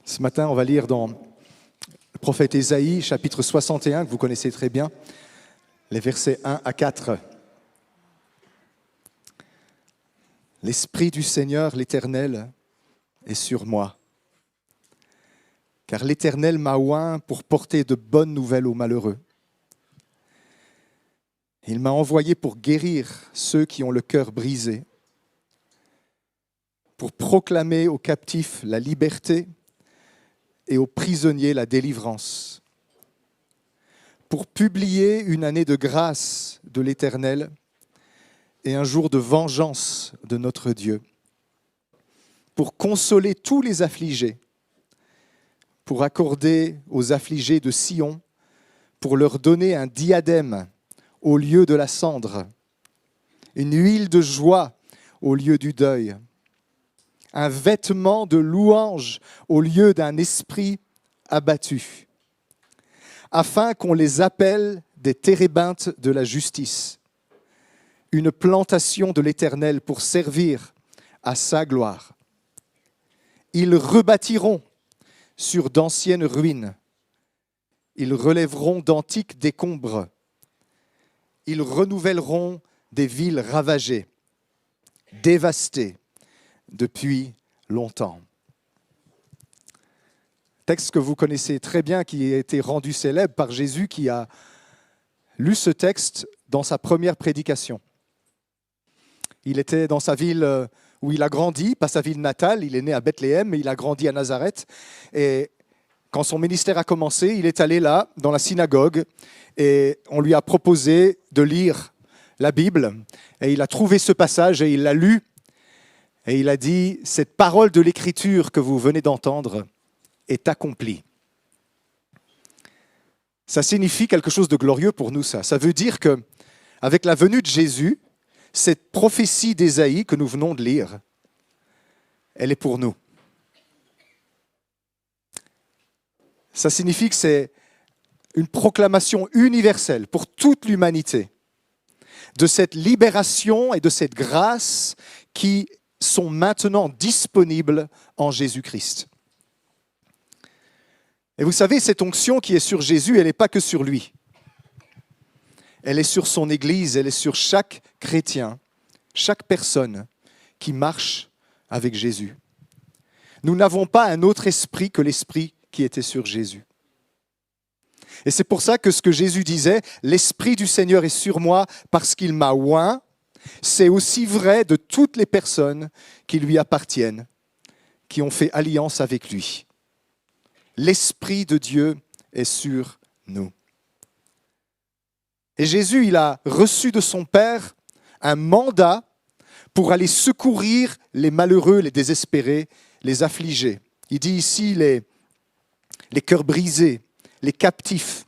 Ce matin, on va lire dans le prophète Ésaïe, chapitre 61, que vous connaissez très bien, les versets 1 à 4. L'Esprit du Seigneur, l'Éternel, est sur moi. Car l'Éternel m'a oint pour porter de bonnes nouvelles aux malheureux. Il m'a envoyé pour guérir ceux qui ont le cœur brisé, pour proclamer aux captifs la liberté et aux prisonniers la délivrance, pour publier une année de grâce de l'Éternel et un jour de vengeance de notre Dieu, pour consoler tous les affligés, pour accorder aux affligés de Sion, pour leur donner un diadème au lieu de la cendre, une huile de joie au lieu du deuil, un vêtement de louange au lieu d'un esprit abattu, afin qu'on les appelle des térébintes de la justice, une plantation de l'Éternel pour servir à sa gloire. Ils rebâtiront sur d'anciennes ruines, ils relèveront d'antiques décombres, ils renouvelleront des villes ravagées, dévastées depuis longtemps. Texte que vous connaissez très bien, qui a été rendu célèbre par Jésus, qui a lu ce texte dans sa première prédication. Il était dans sa ville où il a grandi, pas sa ville natale, il est né à Bethléem, mais il a grandi à Nazareth. Et quand son ministère a commencé, il est allé là, dans la synagogue, et on lui a proposé de lire la Bible. Et il a trouvé ce passage et il l'a lu. Et il a dit, cette parole de l'Écriture que vous venez d'entendre est accomplie. Ça signifie quelque chose de glorieux pour nous, ça. Ça veut dire qu'avec la venue de Jésus, cette prophétie d'Ésaïe que nous venons de lire, elle est pour nous. Ça signifie que c'est une proclamation universelle pour toute l'humanité de cette libération et de cette grâce qui sont maintenant disponibles en Jésus-Christ. Et vous savez, cette onction qui est sur Jésus, elle n'est pas que sur lui. Elle est sur son Église, elle est sur chaque chrétien, chaque personne qui marche avec Jésus. Nous n'avons pas un autre esprit que l'esprit qui était sur Jésus. Et c'est pour ça que ce que Jésus disait, « L'Esprit du Seigneur est sur moi parce qu'il m'a oint », c'est aussi vrai de toutes les personnes qui lui appartiennent, qui ont fait alliance avec lui. L'Esprit de Dieu est sur nous. Et Jésus, il a reçu de son Père un mandat pour aller secourir les malheureux, les désespérés, les affligés. Il dit ici les cœurs brisés, les captifs,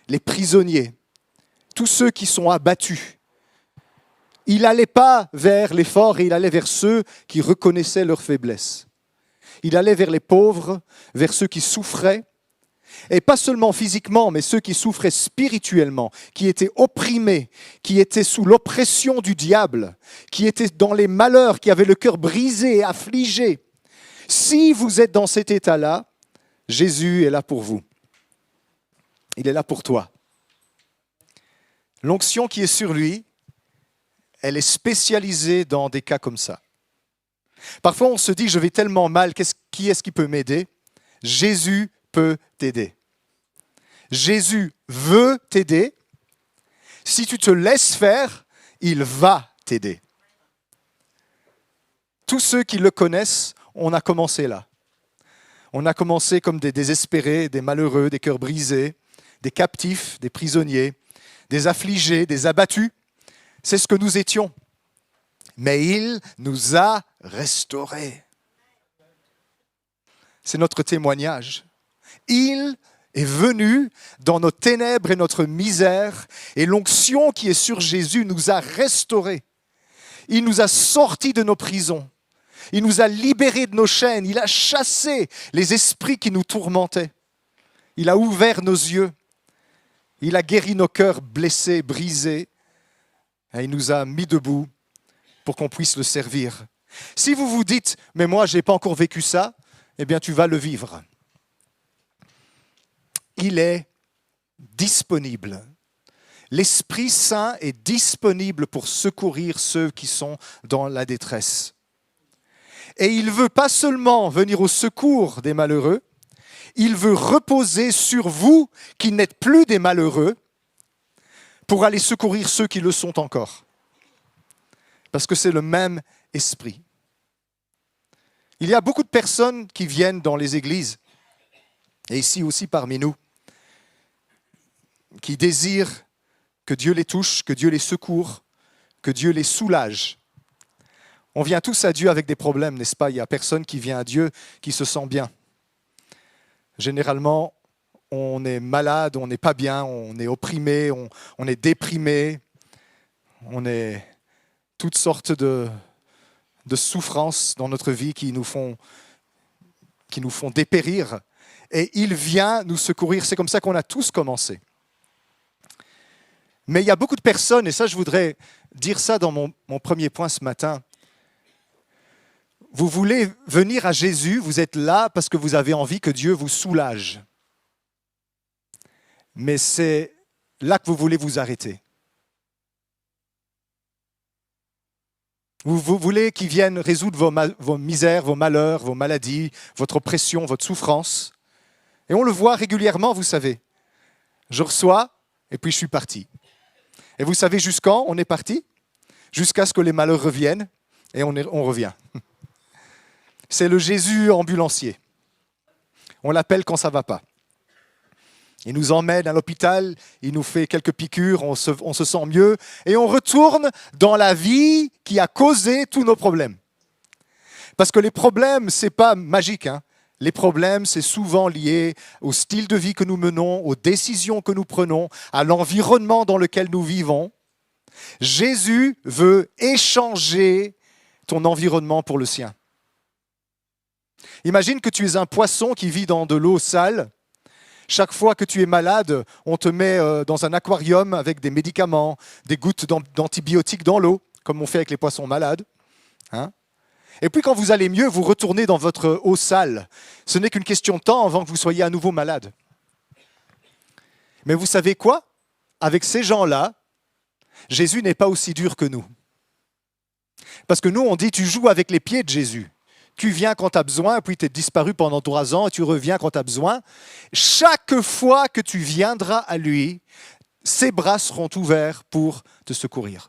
les prisonniers, tous ceux qui sont abattus. Il n'allait pas vers les forts, il allait vers ceux qui reconnaissaient leur faiblesse. Il allait vers les pauvres, vers ceux qui souffraient, et pas seulement physiquement, mais ceux qui souffraient spirituellement, qui étaient opprimés, qui étaient sous l'oppression du diable, qui étaient dans les malheurs, qui avaient le cœur brisé, affligé. Si vous êtes dans cet état-là, Jésus est là pour vous. Il est là pour toi. L'onction qui est sur lui, elle est spécialisée dans des cas comme ça. Parfois, on se dit, je vais tellement mal, qui est-ce qui peut m'aider? Jésus peut t'aider. Jésus veut t'aider. Si tu te laisses faire, il va t'aider. Tous ceux qui le connaissent, on a commencé là. On a commencé comme des désespérés, des malheureux, des cœurs brisés, des captifs, des prisonniers, des affligés, des abattus. C'est ce que nous étions. Mais il nous a restaurés. C'est notre témoignage. Il est venu dans nos ténèbres et notre misère, et l'onction qui est sur Jésus nous a restaurés. Il nous a sortis de nos prisons. Il nous a libérés de nos chaînes. Il a chassé les esprits qui nous tourmentaient. Il a ouvert nos yeux. Il a guéri nos cœurs blessés, brisés. Et il nous a mis debout pour qu'on puisse le servir. Si vous vous dites, mais moi, je n'ai pas encore vécu ça, eh bien, tu vas le vivre. il est disponible. L'Esprit Saint est disponible pour secourir ceux qui sont dans la détresse. Et il ne veut pas seulement venir au secours des malheureux, il veut reposer sur vous qui n'êtes plus des malheureux pour aller secourir ceux qui le sont encore. Parce que c'est le même esprit. Il y a beaucoup de personnes qui viennent dans les églises, et ici aussi parmi nous, qui désirent que Dieu les touche, que Dieu les secoure, que Dieu les soulage. On vient tous à Dieu avec des problèmes, n'est-ce pas? Il n'y a personne qui vient à Dieu qui se sent bien. Généralement, on est malade, on n'est pas bien, on est opprimé, on est déprimé, on est toutes sortes de souffrances dans notre vie qui nous font dépérir. Et il vient nous secourir. C'est comme ça qu'on a tous commencé. Mais il y a beaucoup de personnes, et ça je voudrais dire ça dans mon premier point ce matin. Vous voulez venir à Jésus, vous êtes là parce que vous avez envie que Dieu vous soulage. Mais c'est là que vous voulez vous arrêter. Vous voulez qu'il vienne résoudre vos misères, vos malheurs, vos maladies, votre oppression, votre souffrance. Et on le voit régulièrement, vous savez. Je reçois et puis je suis parti. Et vous savez jusqu'quand on est parti? Jusqu'à ce que les malheurs reviennent et on revient. C'est le Jésus ambulancier. On l'appelle quand ça ne va pas. Il nous emmène à l'hôpital, il nous fait quelques piqûres, on se sent mieux et on retourne dans la vie qui a causé tous nos problèmes. Parce que les problèmes, ce n'est pas magique. Les problèmes, c'est souvent lié au style de vie que nous menons, aux décisions que nous prenons, à l'environnement dans lequel nous vivons. Jésus veut échanger ton environnement pour le sien. Imagine que tu es un poisson qui vit dans de l'eau sale. Chaque fois que tu es malade, on te met dans un aquarium avec des médicaments, des gouttes d'antibiotiques dans l'eau, comme on fait avec les poissons malades. Et puis quand vous allez mieux, vous retournez dans votre eau sale. Ce n'est qu'une question de temps avant que vous soyez à nouveau malade. Mais vous savez quoi? Avec ces gens-là, Jésus n'est pas aussi dur que nous. Parce que nous, on dit, tu joues avec les pieds de Jésus. Tu viens quand tu as besoin, puis tu es disparu pendant 3 ans, et tu reviens quand tu as besoin. Chaque fois que tu viendras à lui, ses bras seront ouverts pour te secourir.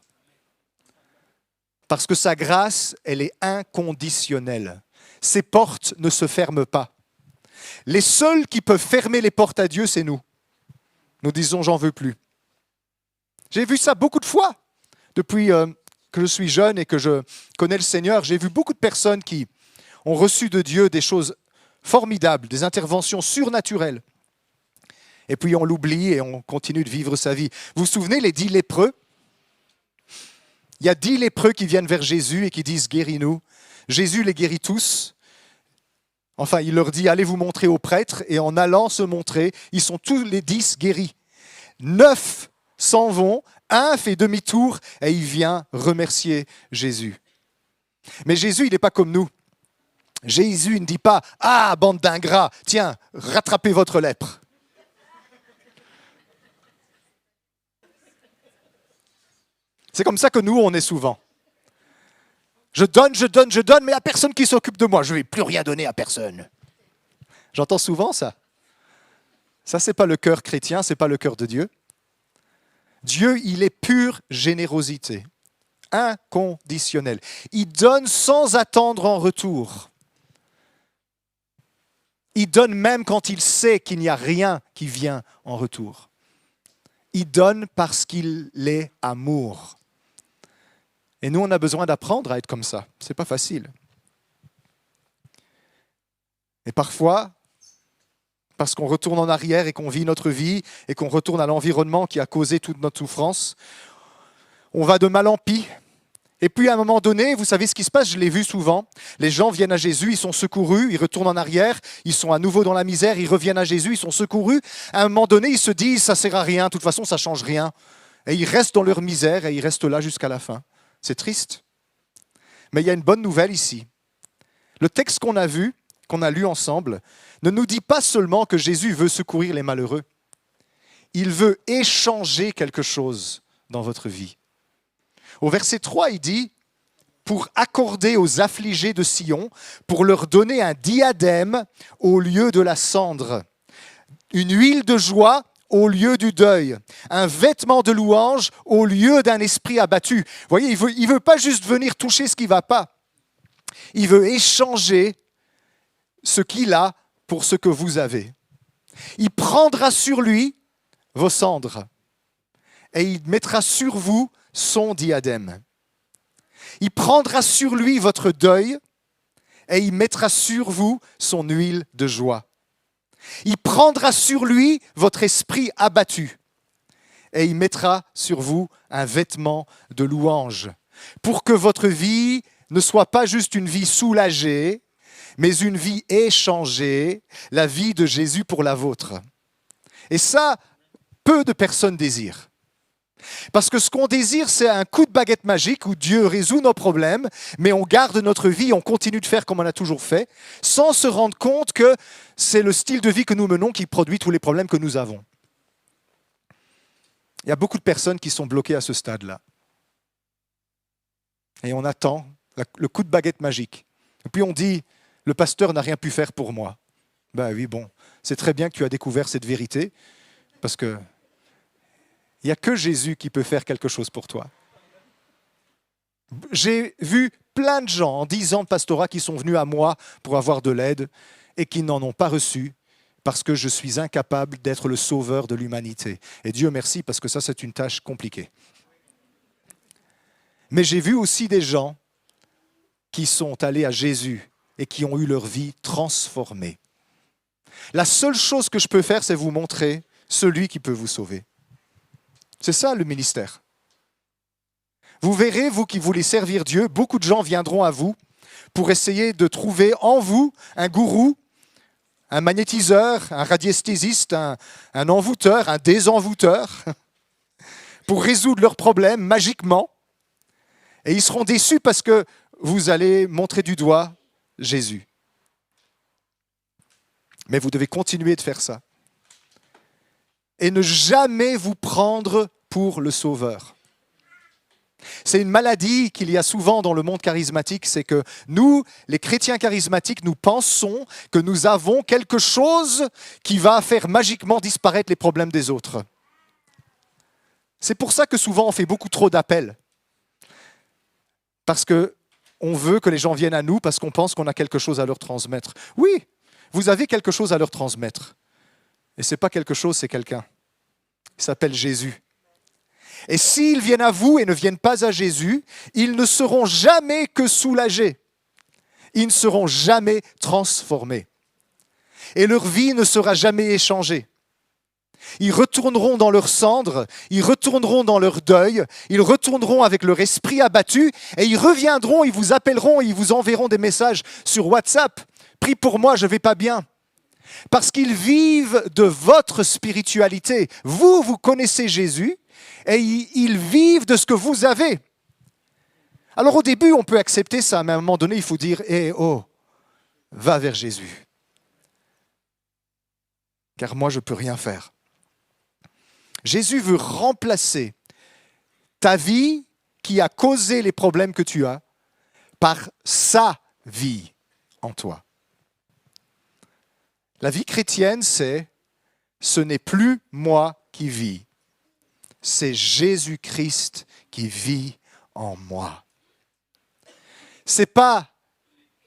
Parce que sa grâce, elle est inconditionnelle. Ses portes ne se ferment pas. Les seuls qui peuvent fermer les portes à Dieu, c'est nous. Nous disons, j'en veux plus. J'ai vu ça beaucoup de fois. Depuis que je suis jeune et que je connais le Seigneur, j'ai vu beaucoup de personnes qui ont reçu de Dieu des choses formidables, des interventions surnaturelles. Et puis on l'oublie et on continue de vivre sa vie. Vous vous souvenez les 10 lépreux? Il y a 10 lépreux qui viennent vers Jésus et qui disent « Guéris-nous ». Jésus les guérit tous. Enfin, il leur dit « Allez vous montrer aux prêtres ». Et en allant se montrer, ils sont tous les 10 guéris. 9 s'en vont, un fait demi-tour et il vient remercier Jésus. Mais Jésus, il n'est pas comme nous. Jésus ne dit pas « Ah, bande d'ingrats, tiens, rattrapez votre lèpre ». C'est comme ça que nous, on est souvent. Je donne, mais il n'y a personne qui s'occupe de moi. Je ne vais plus rien donner à personne. J'entends souvent ça. Ça, ce n'est pas le cœur chrétien, ce n'est pas le cœur de Dieu. Dieu, il est pure générosité, inconditionnelle. Il donne sans attendre en retour. Il donne même quand il sait qu'il n'y a rien qui vient en retour. Il donne parce qu'il est amour. Et nous, on a besoin d'apprendre à être comme ça. Ce n'est pas facile. Et parfois, parce qu'on retourne en arrière et qu'on vit notre vie et qu'on retourne à l'environnement qui a causé toute notre souffrance, on va de mal en pis. Et puis à un moment donné, vous savez ce qui se passe, je l'ai vu souvent, les gens viennent à Jésus, ils sont secourus, ils retournent en arrière, ils sont à nouveau dans la misère, ils reviennent à Jésus, ils sont secourus. À un moment donné, ils se disent, ça ne sert à rien, de toute façon, ça ne change rien. Et ils restent dans leur misère et ils restent là jusqu'à la fin. C'est triste. Mais il y a une bonne nouvelle ici. Le texte qu'on a vu, qu'on a lu ensemble, ne nous dit pas seulement que Jésus veut secourir les malheureux. il veut échanger quelque chose dans votre vie. Au verset 3, il dit, pour accorder aux affligés de Sion, pour leur donner un diadème au lieu de la cendre, une huile de joie au lieu du deuil, un vêtement de louange au lieu d'un esprit abattu. Vous voyez, il veut pas juste venir toucher ce qui ne va pas. Il veut échanger ce qu'il a pour ce que vous avez. Il prendra sur lui vos cendres et il mettra sur vous son diadème. Il prendra sur lui votre deuil et il mettra sur vous son huile de joie. Il prendra sur lui votre esprit abattu et il mettra sur vous un vêtement de louange pour que votre vie ne soit pas juste une vie soulagée, mais une vie échangée, la vie de Jésus pour la vôtre. Et ça, peu de personnes désirent. Parce que ce qu'on désire, c'est un coup de baguette magique où Dieu résout nos problèmes, mais on garde notre vie, on continue de faire comme on a toujours fait, sans se rendre compte que c'est le style de vie que nous menons qui produit tous les problèmes que nous avons. Il y a beaucoup de personnes qui sont bloquées à ce stade-là. Et on attend le coup de baguette magique. Et puis on dit, le pasteur n'a rien pu faire pour moi. Ben oui, bon, c'est très bien que tu as découvert cette vérité, parce que il n'y a que Jésus qui peut faire quelque chose pour toi. J'ai vu plein de gens en 10 ans de pastorat qui sont venus à moi pour avoir de l'aide et qui n'en ont pas reçu parce que je suis incapable d'être le sauveur de l'humanité. Et Dieu merci, parce que ça, c'est une tâche compliquée. Mais j'ai vu aussi des gens qui sont allés à Jésus et qui ont eu leur vie transformée. La seule chose que je peux faire, c'est vous montrer celui qui peut vous sauver. C'est ça le ministère. Vous verrez, vous qui voulez servir Dieu, beaucoup de gens viendront à vous pour essayer de trouver en vous un gourou, un magnétiseur, un radiesthésiste, un envoûteur, un désenvoûteur, pour résoudre leurs problèmes magiquement. Et ils seront déçus parce que vous allez montrer du doigt Jésus. Mais vous devez continuer de faire ça. Et ne jamais vous prendre pour le sauveur. C'est une maladie qu'il y a souvent dans le monde charismatique, c'est que nous, les chrétiens charismatiques, nous pensons que nous avons quelque chose qui va faire magiquement disparaître les problèmes des autres. C'est pour ça que souvent on fait beaucoup trop d'appels. Parce qu'on veut que les gens viennent à nous parce qu'on pense qu'on a quelque chose à leur transmettre. Oui, vous avez quelque chose à leur transmettre. Et ce n'est pas quelque chose, c'est quelqu'un. Il s'appelle Jésus. Et s'ils viennent à vous et ne viennent pas à Jésus, ils ne seront jamais que soulagés. Ils ne seront jamais transformés. Et leur vie ne sera jamais échangée. Ils retourneront dans leurs cendres, ils retourneront dans leur deuil, ils retourneront avec leur esprit abattu et ils reviendront, ils vous appelleront, ils vous enverront des messages sur WhatsApp. Prie pour moi, je ne vais pas bien. Parce qu'ils vivent de votre spiritualité. Vous, vous connaissez Jésus et ils vivent de ce que vous avez. Alors au début, on peut accepter ça, mais à un moment donné, il faut dire « va vers Jésus. Car moi, je ne peux rien faire. » Jésus veut remplacer ta vie qui a causé les problèmes que tu as par sa vie en toi. La vie chrétienne, ce n'est plus moi qui vis, c'est Jésus-Christ qui vit en moi. Ce n'est pas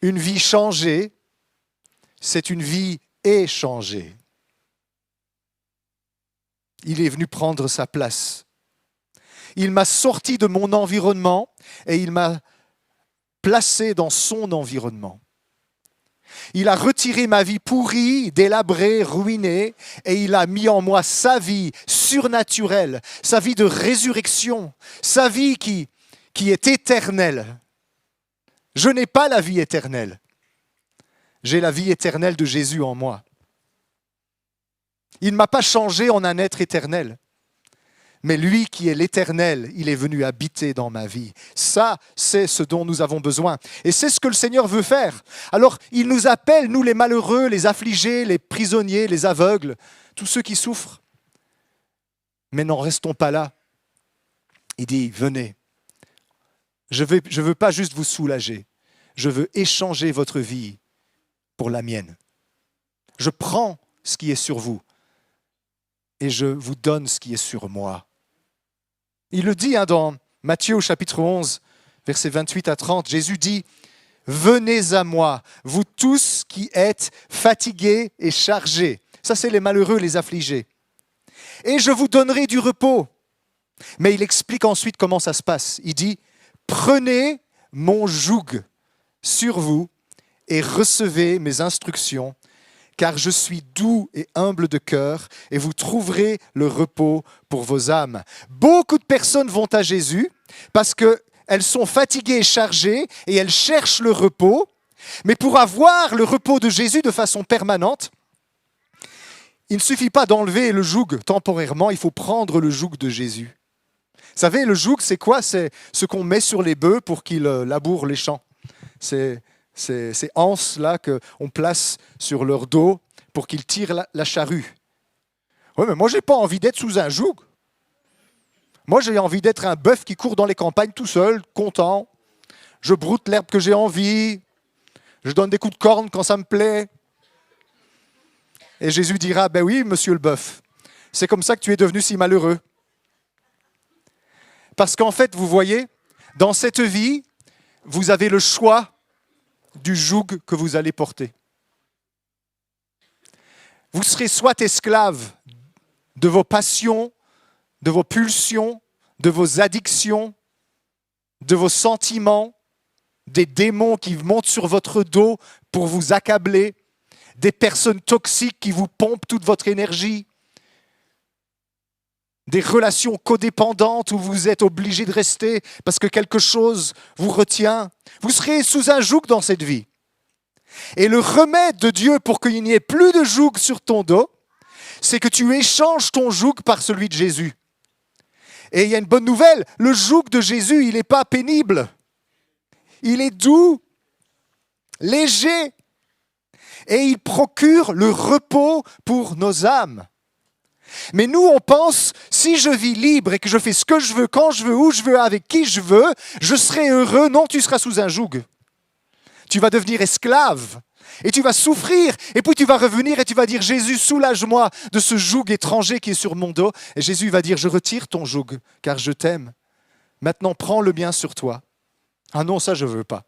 une vie changée, c'est une vie échangée. Il est venu prendre sa place. Il m'a sorti de mon environnement et il m'a placé dans son environnement. Il a retiré ma vie pourrie, délabrée, ruinée, et il a mis en moi sa vie surnaturelle, sa vie de résurrection, sa vie qui est éternelle. Je n'ai pas la vie éternelle. J'ai la vie éternelle de Jésus en moi. Il ne m'a pas changé en un être éternel. Mais lui qui est l'éternel, il est venu habiter dans ma vie. Ça, c'est ce dont nous avons besoin. Et c'est ce que le Seigneur veut faire. Alors, il nous appelle, nous les malheureux, les affligés, les prisonniers, les aveugles, tous ceux qui souffrent. Mais n'en restons pas là. Il dit, venez. Je veux pas juste vous soulager. Je veux échanger votre vie pour la mienne. Je prends ce qui est sur vous et je vous donne ce qui est sur moi. Il le dit dans Matthieu au chapitre 11, versets 28 à 30. Jésus dit, « Venez à moi, vous tous qui êtes fatigués et chargés. » Ça, c'est les malheureux, les affligés. « Et je vous donnerai du repos. » Mais il explique ensuite comment ça se passe. Il dit, « Prenez mon joug sur vous et recevez mes instructions, car je suis doux et humble de cœur, et vous trouverez le repos pour vos âmes. » Beaucoup de personnes vont à Jésus parce qu'elles sont fatiguées et chargées, et elles cherchent le repos. Mais pour avoir le repos de Jésus de façon permanente, il ne suffit pas d'enlever le joug temporairement, il faut prendre le joug de Jésus. Vous savez, le joug, c'est quoi? C'est ce qu'on met sur les bœufs pour qu'ils labourent les champs. C'est ces anses-là qu'on place sur leur dos pour qu'ils tirent la charrue. Oui, mais moi, je n'ai pas envie d'être sous un joug. Moi, j'ai envie d'être un bœuf qui court dans les campagnes tout seul, content. Je broute l'herbe que j'ai envie. Je donne des coups de corne quand ça me plaît. Et Jésus dira, ben oui, monsieur le bœuf, c'est comme ça que tu es devenu si malheureux. Parce qu'en fait, vous voyez, dans cette vie, vous avez le choix du joug que vous allez porter. Vous serez soit esclave de vos passions, de vos pulsions, de vos addictions, de vos sentiments, des démons qui montent sur votre dos pour vous accabler, des personnes toxiques qui vous pompent toute votre énergie, des relations codépendantes où vous êtes obligé de rester parce que quelque chose vous retient. Vous serez sous un joug dans cette vie. Et le remède de Dieu pour qu'il n'y ait plus de joug sur ton dos, c'est que tu échanges ton joug par celui de Jésus. Et il y a une bonne nouvelle, le joug de Jésus, il n'est pas pénible. Il est doux, léger, et il procure le repos pour nos âmes. Mais nous, on pense, si je vis libre et que je fais ce que je veux, quand je veux, où je veux, avec qui je veux, je serai heureux. Non, tu seras sous un joug. Tu vas devenir esclave et tu vas souffrir. Et puis tu vas revenir et tu vas dire, Jésus, soulage-moi de ce joug étranger qui est sur mon dos. Et Jésus va dire, je retire ton joug, car je t'aime. Maintenant, prends le bien sur toi. Ah non, ça, je ne veux pas.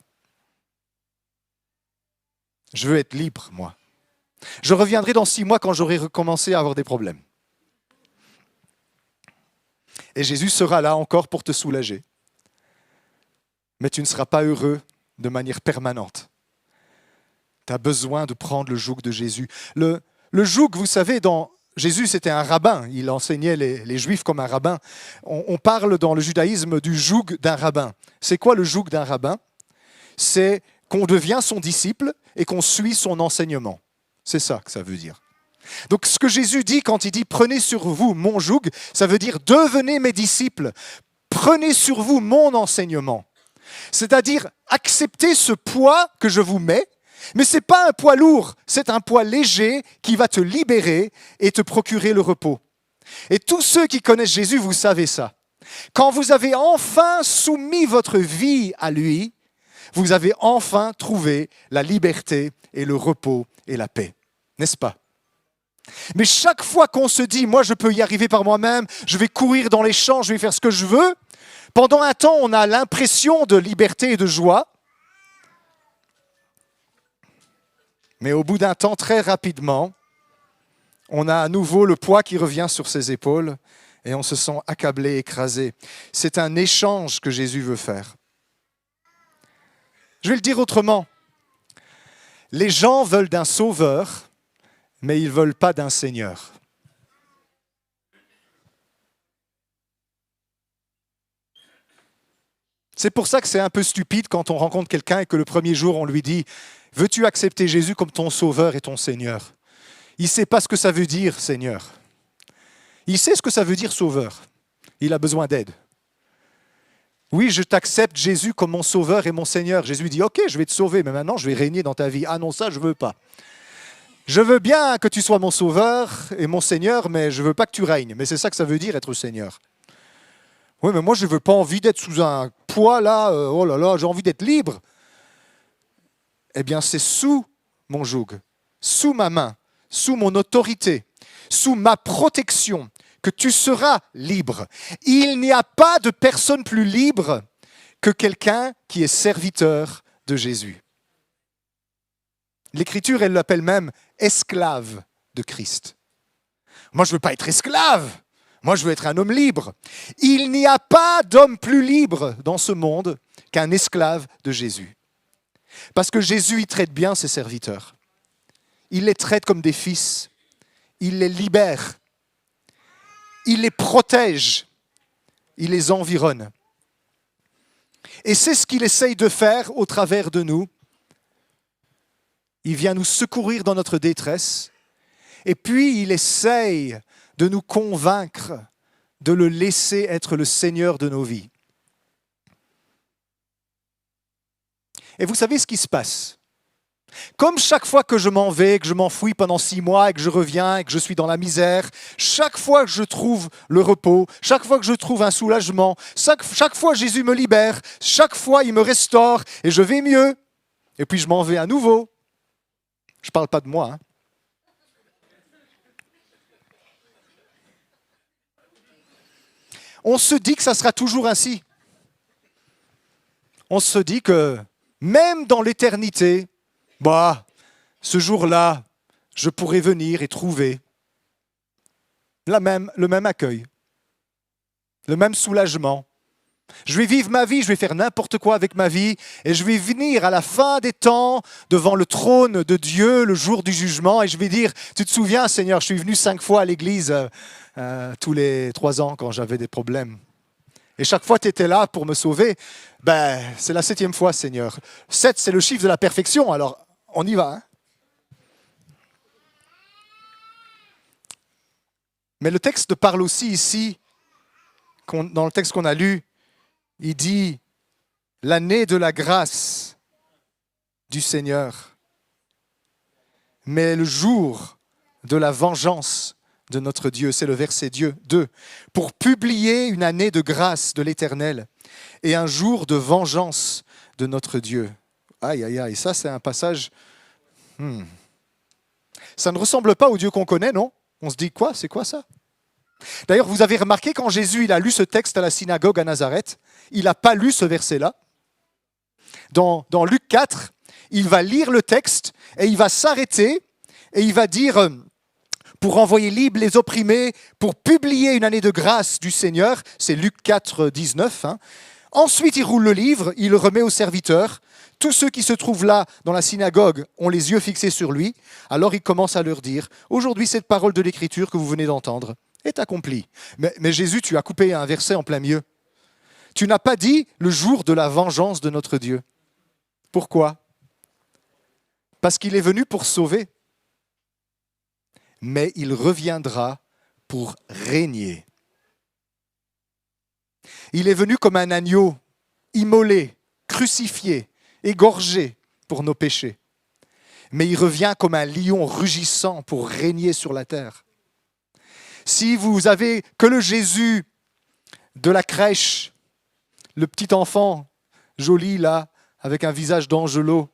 Je veux être libre, moi. Je reviendrai dans 6 mois quand j'aurai recommencé à avoir des problèmes. Et Jésus sera là encore pour te soulager. Mais tu ne seras pas heureux de manière permanente. Tu as besoin de prendre le joug de Jésus. Le joug, vous savez, Jésus, c'était un rabbin. Il enseignait les Juifs comme un rabbin. On parle dans le judaïsme du joug d'un rabbin. C'est quoi le joug d'un rabbin? C'est qu'on devient son disciple et qu'on suit son enseignement. C'est ça que ça veut dire. Donc ce que Jésus dit quand il dit « Prenez sur vous mon joug », ça veut dire « Devenez mes disciples, prenez sur vous mon enseignement ». C'est-à-dire acceptez ce poids que je vous mets, mais ce n'est pas un poids lourd, c'est un poids léger qui va te libérer et te procurer le repos. Et tous ceux qui connaissent Jésus, vous savez ça. Quand vous avez enfin soumis votre vie à lui, vous avez enfin trouvé la liberté et le repos et la paix. N'est-ce pas? Mais chaque fois qu'on se dit, moi je peux y arriver par moi-même, je vais courir dans les champs, je vais faire ce que je veux, pendant un temps on a l'impression de liberté et de joie, mais au bout d'un temps, très rapidement, on a à nouveau le poids qui revient sur ses épaules et on se sent accablé, écrasé. C'est un échange que Jésus veut faire. Je vais le dire autrement. Les gens veulent d'un sauveur, mais ils ne veulent pas d'un Seigneur. C'est pour ça que c'est un peu stupide quand on rencontre quelqu'un et que le premier jour on lui dit « Veux-tu accepter Jésus comme ton sauveur et ton Seigneur ?» Il ne sait pas ce que ça veut dire, Seigneur. Il sait ce que ça veut dire, sauveur. Il a besoin d'aide. Oui, je t'accepte, Jésus, comme mon sauveur et mon Seigneur. Jésus dit « Ok, je vais te sauver, mais maintenant je vais régner dans ta vie. » Ah non, ça, je ne veux pas. Je veux bien que tu sois mon sauveur et mon Seigneur, mais je ne veux pas que tu règnes. Mais c'est ça que ça veut dire être Seigneur. Oui, mais moi, je n'ai pas envie d'être sous un poids là. Oh là là, j'ai envie d'être libre. Eh bien, c'est sous mon joug, sous ma main, sous mon autorité, sous ma protection, que tu seras libre. Il n'y a pas de personne plus libre que quelqu'un qui est serviteur de Jésus. L'Écriture, elle l'appelle même esclave de Christ. Moi, je ne veux pas être esclave. Moi, je veux être un homme libre. Il n'y a pas d'homme plus libre dans ce monde qu'un esclave de Jésus. Parce que Jésus, il traite bien ses serviteurs. Il les traite comme des fils. Il les libère. Il les protège. Il les environne. Et c'est ce qu'il essaye de faire au travers de nous. Il vient nous secourir dans notre détresse. Et puis, il essaye de nous convaincre de le laisser être le Seigneur de nos vies. Et vous savez ce qui se passe? Comme chaque fois que je m'en vais, que je m'enfouis pendant 6 mois et que je reviens et que je suis dans la misère, chaque fois que je trouve le repos, chaque fois que je trouve un soulagement, chaque fois Jésus me libère, chaque fois il me restaure et je vais mieux. Et puis je m'en vais à nouveau. Je ne parle pas de moi. Hein. On se dit que ça sera toujours ainsi. On se dit que même dans l'éternité, ce jour-là, je pourrai venir et trouver le même accueil, le même soulagement. Je vais vivre ma vie, je vais faire n'importe quoi avec ma vie et je vais venir à la fin des temps devant le trône de Dieu le jour du jugement et je vais dire, tu te souviens Seigneur, je suis venu 5 fois à l'église tous les 3 ans quand j'avais des problèmes. Et chaque fois tu étais là pour me sauver. C'est la 7e fois Seigneur. 7 c'est le chiffre de la perfection, alors on y va. Hein. Mais le texte parle aussi ici, dans le texte qu'on a lu, il dit l'année de la grâce du Seigneur, mais le jour de la vengeance de notre Dieu, c'est le verset 2, pour publier une année de grâce de l'Éternel et un jour de vengeance de notre Dieu. Aïe, aïe, aïe, ça c'est un passage... Ça ne ressemble pas au Dieu qu'on connaît, non? On se dit quoi? C'est quoi ça? D'ailleurs, vous avez remarqué quand Jésus il a lu ce texte à la synagogue à Nazareth, il n'a pas lu ce verset-là. Dans Luc 4, il va lire le texte et il va s'arrêter et il va dire pour envoyer libre les opprimés, pour publier une année de grâce du Seigneur, c'est Luc 4, 19. Hein. Ensuite, il roule le livre, il le remet aux serviteurs. Tous ceux qui se trouvent là dans la synagogue ont les yeux fixés sur lui. Alors il commence à leur dire, aujourd'hui cette parole de l'Écriture que vous venez d'entendre est accomplie. Mais Jésus, tu as coupé un verset en plein milieu. Tu n'as pas dit le jour de la vengeance de notre Dieu. Pourquoi? Parce qu'il est venu pour sauver. Mais il reviendra pour régner. Il est venu comme un agneau, immolé, crucifié, égorgé pour nos péchés. Mais il revient comme un lion rugissant pour régner sur la terre. Si vous avez que le Jésus de la crèche, le petit enfant joli là, avec un visage d'angelot,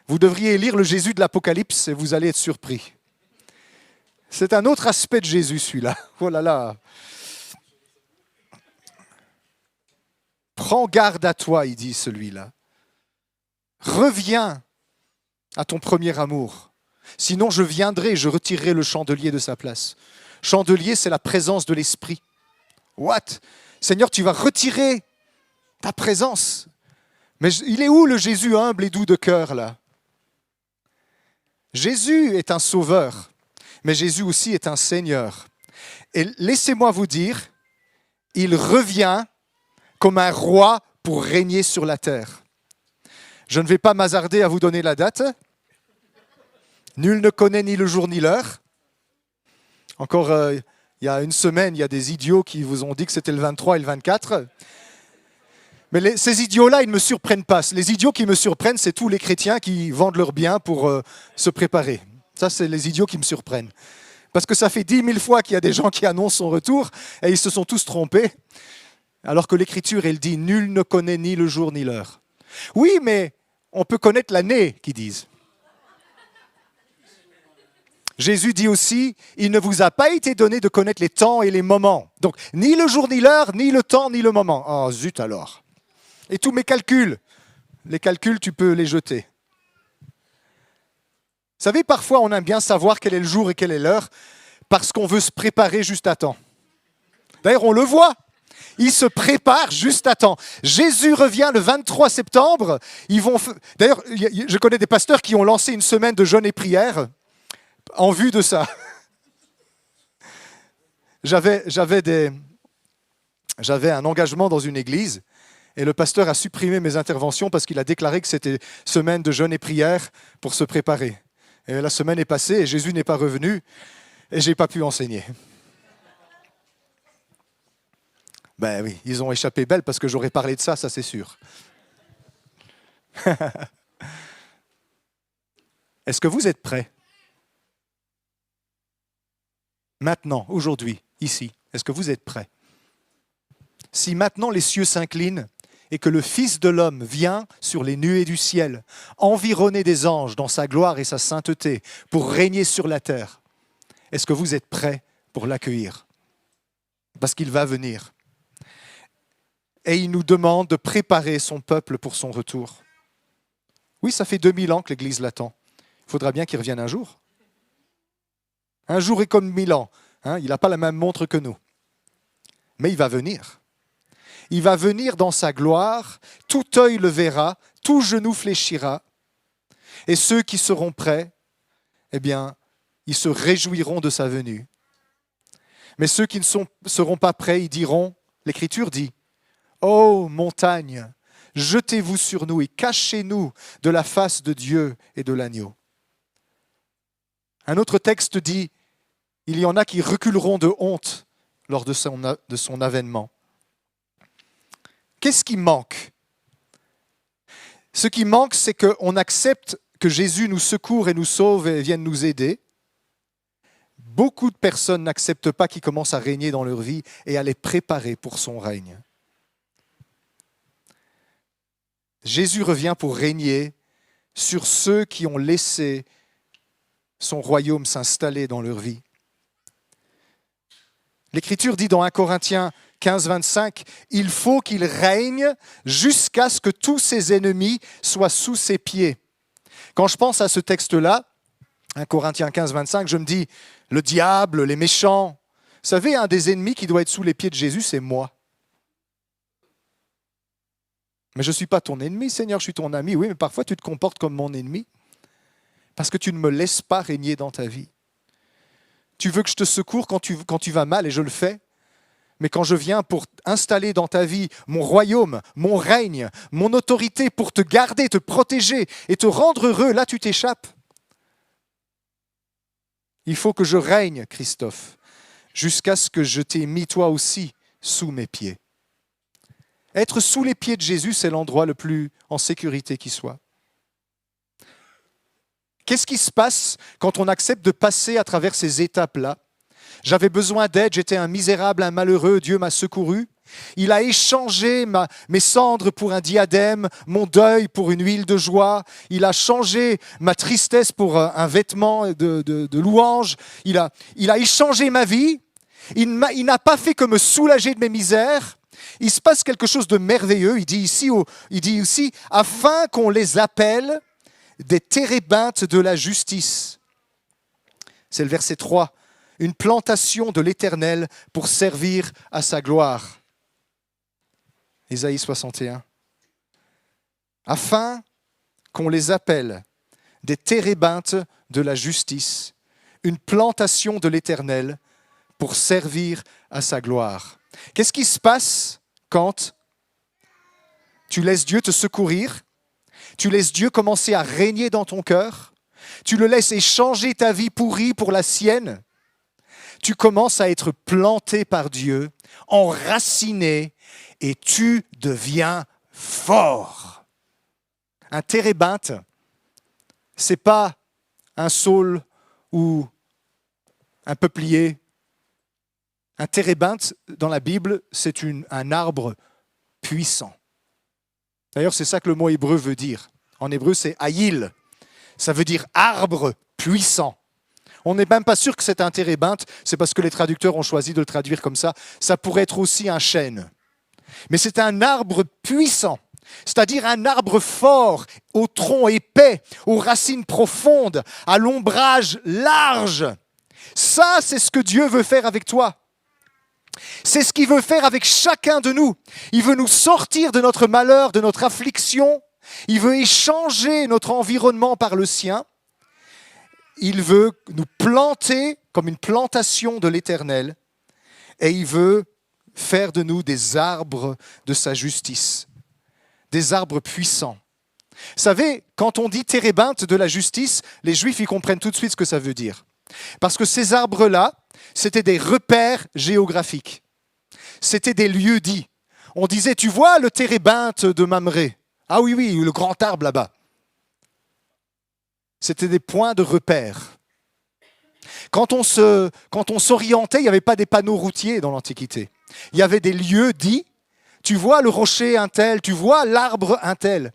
vous devriez lire le Jésus de l'Apocalypse et vous allez être surpris. C'est un autre aspect de Jésus celui-là. Oh là là. Prends garde à toi, il dit celui-là. Reviens à ton premier amour. Sinon je viendrai, je retirerai le chandelier de sa place. Chandelier, c'est la présence de l'Esprit. What? Seigneur, tu vas retirer ta présence. Mais il est où le Jésus humble et doux de cœur là? Jésus est un sauveur, mais Jésus aussi est un Seigneur. Et laissez-moi vous dire, il revient comme un roi pour régner sur la terre. Je ne vais pas m'hasarder à vous donner la date. Nul ne connaît ni le jour ni l'heure. Encore il y a une semaine, il y a des idiots qui vous ont dit que c'était le 23 et le 24. Mais ces idiots-là, ils ne me surprennent pas. Les idiots qui me surprennent, c'est tous les chrétiens qui vendent leurs biens pour se préparer. Ça, c'est les idiots qui me surprennent. Parce que ça fait 10 000 fois qu'il y a des gens qui annoncent son retour et ils se sont tous trompés. Alors que l'Écriture, elle dit « Nul ne connaît ni le jour ni l'heure ». Oui, mais on peut connaître l'année, qu'ils disent. Jésus dit aussi « Il ne vous a pas été donné de connaître les temps et les moments ». Donc, ni le jour ni l'heure, ni le temps, ni le moment. Oh, zut alors. Et tous mes calculs, les calculs, tu peux les jeter. Vous savez, parfois, on aime bien savoir quel est le jour et quelle est l'heure parce qu'on veut se préparer juste à temps. D'ailleurs, on le voit. Il se prépare juste à temps. Jésus revient le 23 septembre. D'ailleurs, je connais des pasteurs qui ont lancé une semaine de jeûne et prière en vue de ça. J'avais un engagement dans une église et le pasteur a supprimé mes interventions parce qu'il a déclaré que c'était semaine de jeûne et prière pour se préparer. Et la semaine est passée et Jésus n'est pas revenu et je n'ai pas pu enseigner. Ben oui, ils ont échappé belle parce que j'aurais parlé de ça, ça c'est sûr. Est-ce que vous êtes prêts? Maintenant, aujourd'hui, ici, est-ce que vous êtes prêts? Si maintenant les cieux s'inclinent et que le Fils de l'homme vient sur les nuées du ciel, environné des anges dans sa gloire et sa sainteté, pour régner sur la terre, est-ce que vous êtes prêts pour l'accueillir? Parce qu'il va venir. Et il nous demande de préparer son peuple pour son retour. Oui, ça fait 2000 ans que l'Église l'attend. Il faudra bien qu'il revienne un jour. Un jour est comme 1000 ans. Hein, il n'a pas la même montre que nous. Mais il va venir. Il va venir dans sa gloire, tout œil le verra, tout genou fléchira. Et ceux qui seront prêts, eh bien, ils se réjouiront de sa venue. Mais ceux qui ne seront pas prêts, ils diront, l'Écriture dit, « Ô montagne, jetez-vous sur nous et cachez-nous de la face de Dieu et de l'agneau. » Un autre texte dit, « Il y en a qui reculeront de honte lors de son avènement. » Qu'est-ce qui manque? Ce qui manque, c'est qu'on accepte que Jésus nous secourt et nous sauve et vienne nous aider. Beaucoup de personnes n'acceptent pas qu'il commence à régner dans leur vie et à les préparer pour son règne. Jésus revient pour régner sur ceux qui ont laissé son royaume s'installer dans leur vie. L'Écriture dit dans 1 Corinthiens 15, 25, « Il faut qu'il règne jusqu'à ce que tous ses ennemis soient sous ses pieds. » Quand je pense à ce texte-là, 1 Corinthiens 15, 25, je me dis, le diable, les méchants. Vous savez, un des ennemis qui doit être sous les pieds de Jésus, c'est moi. Mais je ne suis pas ton ennemi, Seigneur, je suis ton ami. Oui, mais parfois tu te comportes comme mon ennemi parce que tu ne me laisses pas régner dans ta vie. Tu veux que je te secours quand tu vas mal, et je le fais. Mais quand je viens pour installer dans ta vie mon royaume, mon règne, mon autorité pour te garder, te protéger et te rendre heureux, là tu t'échappes. Il faut que je règne, Christophe, jusqu'à ce que je t'ai mis toi aussi sous mes pieds. Être sous les pieds de Jésus, c'est l'endroit le plus en sécurité qui soit. Qu'est-ce qui se passe quand on accepte de passer à travers ces étapes-là? J'avais besoin d'aide, j'étais un misérable, un malheureux, Dieu m'a secouru. Il a échangé mes cendres pour un diadème, mon deuil pour une huile de joie. Il a changé ma tristesse pour un vêtement de louange. Il a échangé ma vie. Il n'a pas fait que me soulager de mes misères. Il se passe quelque chose de merveilleux. Il dit ici, afin qu'on les appelle des térébintes de la justice. C'est le verset 3. Une plantation de l'Éternel pour servir à sa gloire. Ésaïe 61. Afin qu'on les appelle des térébintes de la justice, une plantation de l'Éternel pour servir à sa gloire. Qu'est-ce qui se passe quand tu laisses Dieu te secourir, tu laisses Dieu commencer à régner dans ton cœur, tu le laisses échanger ta vie pourrie pour la sienne? Tu commences à être planté par Dieu, enraciné, et tu deviens fort. Un térébinthe, ce n'est pas un saule ou un peuplier. Un térébinthe, dans la Bible, c'est un arbre puissant. D'ailleurs, c'est ça que le mot hébreu veut dire. En hébreu, c'est haïl. Ça veut dire arbre puissant. On n'est même pas sûr que c'est un térébinthe, c'est parce que les traducteurs ont choisi de le traduire comme ça. Ça pourrait être aussi un chêne. Mais c'est un arbre puissant, c'est-à-dire un arbre fort, au tronc épais, aux racines profondes, à l'ombrage large. Ça, c'est ce que Dieu veut faire avec toi. C'est ce qu'il veut faire avec chacun de nous. Il veut nous sortir de notre malheur, de notre affliction. Il veut échanger notre environnement par le sien. Il veut nous planter comme une plantation de l'Éternel. Et il veut faire de nous des arbres de sa justice. Des arbres puissants. Vous savez, quand on dit térébinthe de la justice, les Juifs y comprennent tout de suite ce que ça veut dire. Parce que ces arbres-là, c'était des repères géographiques. C'était des lieux dits. On disait, tu vois le térébinthe de Mamré? Ah oui, oui, le grand arbre là-bas. C'était des points de repère. Quand on s'orientait, il n'y avait pas des panneaux routiers dans l'Antiquité. Il y avait des lieux dits. Tu vois le rocher un tel, tu vois l'arbre un tel.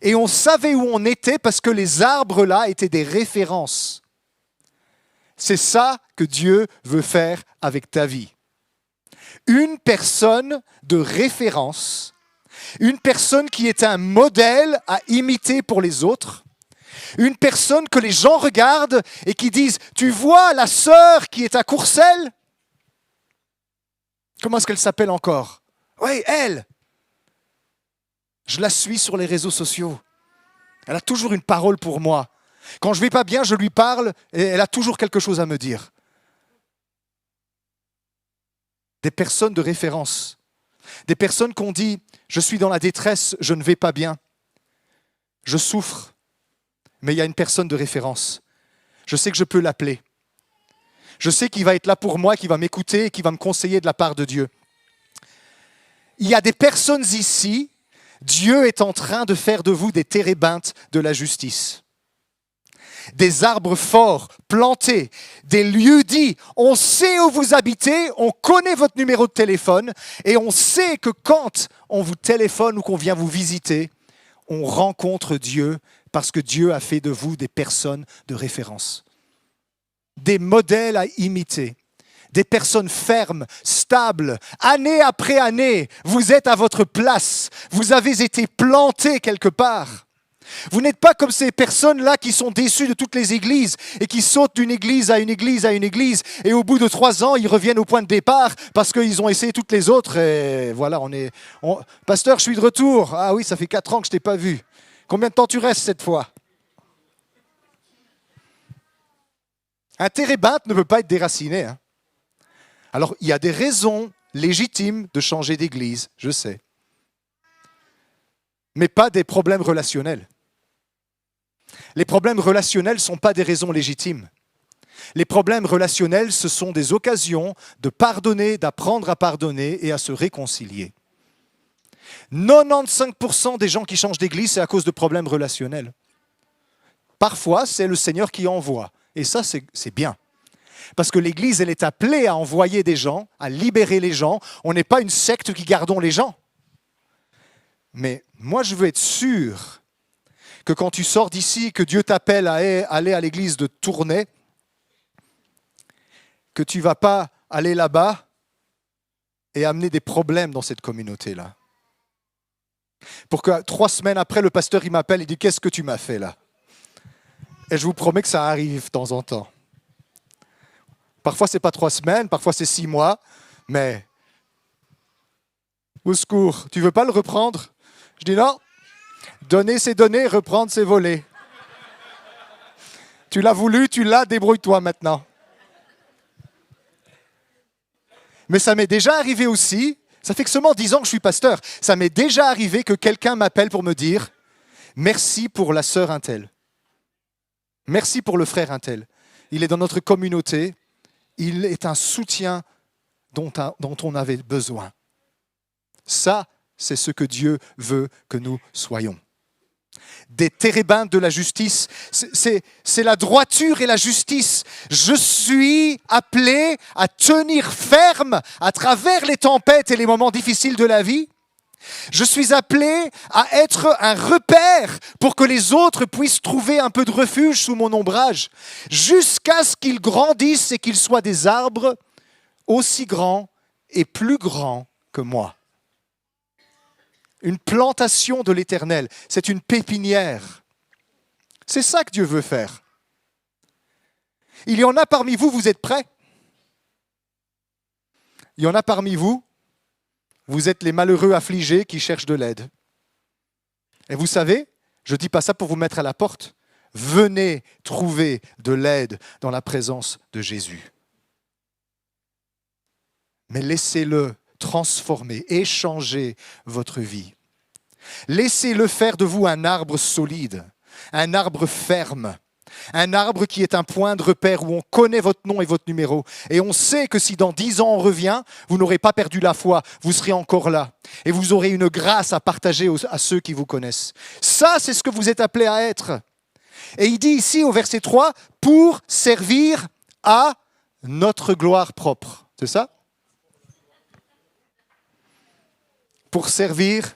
Et on savait où on était parce que les arbres là étaient des références. C'est ça que Dieu veut faire avec ta vie. Une personne de référence, une personne qui est un modèle à imiter pour les autres, une personne que les gens regardent et qui disent « Tu vois la sœur qui est à Courcelles ?» Comment est-ce qu'elle s'appelle encore? Oui, elle. Je la suis sur les réseaux sociaux. Elle a toujours une parole pour moi. Quand je ne vais pas bien, je lui parle et elle a toujours quelque chose à me dire. Des personnes de référence. Des personnes qu'on dit « Je suis dans la détresse, je ne vais pas bien. Je souffre. » Mais il y a une personne de référence. Je sais que je peux l'appeler. Je sais qu'il va être là pour moi, qu'il va m'écouter et qu'il va me conseiller de la part de Dieu. Il y a des personnes ici, Dieu est en train de faire de vous des térébinthes de la justice. Des arbres forts, plantés, des lieux dits. On sait où vous habitez, on connaît votre numéro de téléphone et on sait que quand on vous téléphone ou qu'on vient vous visiter, on rencontre Dieu parce que Dieu a fait de vous des personnes de référence. Des modèles à imiter. Des personnes fermes, stables, année après année, vous êtes à votre place, vous avez été plantés quelque part. Vous n'êtes pas comme ces personnes-là qui sont déçues de toutes les églises et qui sautent d'une église à une église à une église et au bout de 3 ans, ils reviennent au point de départ parce qu'ils ont essayé toutes les autres et voilà, Pasteur, je suis de retour. Ah oui, ça fait 4 ans que je ne t'ai pas vu. Combien de temps tu restes cette fois? Un térébinthe ne peut pas être déraciné. Hein. Alors, il y a des raisons légitimes de changer d'église, je sais. Mais pas des problèmes relationnels. Les problèmes relationnels ne sont pas des raisons légitimes. Les problèmes relationnels, ce sont des occasions de pardonner, d'apprendre à pardonner et à se réconcilier. 95% des gens qui changent d'église, c'est à cause de problèmes relationnels. Parfois, c'est le Seigneur qui envoie. Et ça, c'est bien. Parce que l'église, elle est appelée à envoyer des gens, à libérer les gens. On n'est pas une secte qui gardons les gens. Mais moi, je veux être sûr que quand tu sors d'ici, que Dieu t'appelle à aller à l'église de Tournai, que tu ne vas pas aller là-bas et amener des problèmes dans cette communauté-là. Pour que 3 semaines après, le pasteur il m'appelle et dit « Qu'est-ce que tu m'as fait là ?» Et je vous promets que ça arrive de temps en temps. Parfois, ce n'est pas 3 semaines, parfois c'est 6 mois, mais au secours, tu ne veux pas le reprendre? Je dis non, donner c'est donner, reprendre c'est voler. Tu l'as voulu, tu l'as, débrouille-toi maintenant. Mais ça m'est déjà arrivé aussi, ça fait que seulement 10 ans que je suis pasteur, ça m'est déjà arrivé que quelqu'un m'appelle pour me dire « Merci pour la sœur Untel. Merci pour le frère Untel. Il est dans notre communauté, il est un soutien dont on avait besoin. » Ça, c'est ce que Dieu veut que nous soyons. des térébintes de la justice. C'est la droiture et la justice. Je suis appelé à tenir ferme à travers les tempêtes et les moments difficiles de la vie. Je suis appelé à être un repère pour que les autres puissent trouver un peu de refuge sous mon ombrage, jusqu'à ce qu'ils grandissent et qu'ils soient des arbres aussi grands et plus grands que moi. Une plantation de l'Éternel, c'est une pépinière. C'est ça que Dieu veut faire. Il y en a parmi vous, vous êtes prêts? Il y en a parmi vous, vous êtes les malheureux affligés qui cherchent de l'aide. Et vous savez, je ne dis pas ça pour vous mettre à la porte. Venez trouver de l'aide dans la présence de Jésus. Mais laissez-le transformer, échanger votre vie. Laissez-le faire de vous un arbre solide, un arbre ferme, un arbre qui est un point de repère où on connaît votre nom et votre numéro. Et on sait que si dans 10 ans on revient, vous n'aurez pas perdu la foi, vous serez encore là. Et vous aurez une grâce à partager à ceux qui vous connaissent. Ça, c'est ce que vous êtes appelés à être. Et il dit ici au verset 3, pour servir à notre gloire propre. C'est ça? Pour servir